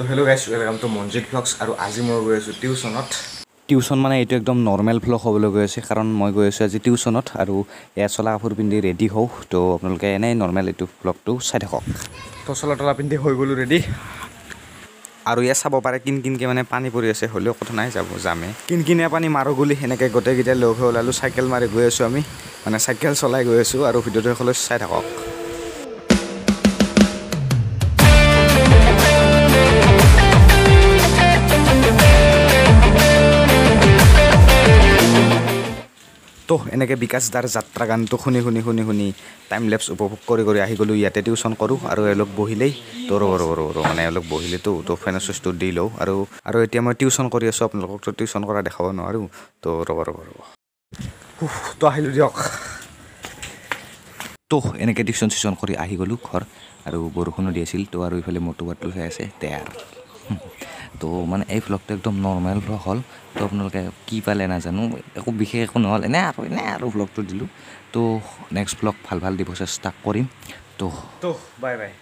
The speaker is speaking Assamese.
তো হেল্ল' গাইছ, ৱেলকাম টু মনজিত ব্লগছ। আৰু আজি মই গৈ আছোঁ টিউশ্যন মানে এইটো একদম নৰ্মেল ভ্লগ হ'বলৈ গৈ আছে, কাৰণ মই গৈ আছোঁ আজি টিউশ্যনত আৰু এয়া চলা কাপোৰ পিন্ধি ৰেডি হওঁ। তো আপোনালোকে এনেই নৰ্মেল এইটো ভ্লগটো চাই থাকক। তো চলা তলা পিন্ধি হৈ গ'লোঁ ৰেডি। আৰু ইয়াত চাব পাৰে কিনকিনকৈ মানে পানী পৰি আছে, হ'লেও কথা নাই, যামেই। কিনকিনীয়া পানী মাৰোঁ বুলি সেনেকৈ গোটেইকেইটা লগ হৈ ওলালোঁ। চাইকেল মাৰি গৈ আছোঁ আমি, মানে চাইকেল চলাই গৈ আছোঁ। আৰু ভিডিঅ'টো সকলোৱে চাই থাকক। তো এনেকৈ বিকাশ দাৰ যাত্ৰা গানটো শুনি টাইম লেপছ উপভোগ কৰি আহি গ'লোঁ। ইয়াতে টিউশ্যন কৰোঁ আৰু এওঁলোক বহিলেই তো ৰ মানে এওঁলোক বহিলেতো তো ফেনৰ চুইচটো দি লওঁ। আৰু এতিয়া মই টিউশ্যন কৰি আছোঁ, আপোনালোককতো টিউশ্যন কৰা দেখাব নোৱাৰোঁ। তো ৰ'ব তো আহিলোঁ দিয়ক। তো এনেকৈ টিউশ্যন কৰি আহি গ'লোঁ ঘৰ, আৰু বৰষুণো দি আছিল। তো আৰু ইফালে মটু পাতলো চাই আছে তেয়াৰ। তো মানে এই ভ্লগটো একদম নৰ্মেল ভ্লগ হ'ল। তো আপোনালোকে কি পালে নাজানো, একো বিশেষ একো নহ'ল, এনে আৰু ভ্লগটো দিলোঁ। তো নেক্সট ভ্লগ ভাল দিব চেষ্টা কৰিম। তো বাই বাই।